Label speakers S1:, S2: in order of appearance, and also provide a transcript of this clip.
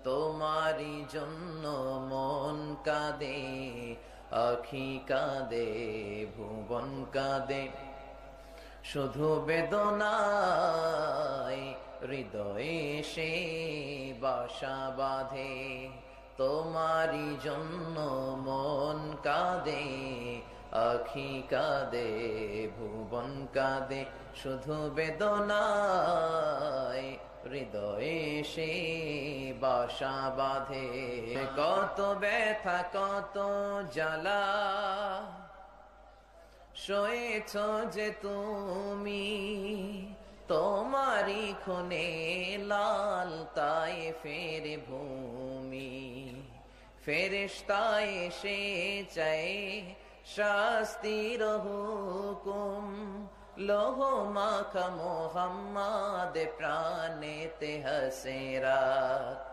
S1: তোমারি জন্য মন কাঁদে, আখি কাঁদে, ভুবন কাঁদে, শুধু বেদনায় হৃদয়ে সে বাসা বাঁধে। তোমারি জন্য মন কাঁদে, আখি কাঁদে, ভুবন কাঁদে, শুধু বেদনায় হৃদয়ে সে বাসা বাঁধে। কত ব্যথা কত জ্বালা সয়েছ যে তুমি, তোমারি খুনে লাল তায়েফের ভূমি। ফেরেশতা এসে চায় শাস্তির হুকুম, লৌহ মাখা মোহাম্মদ প্রাণেতে হাসে রাত।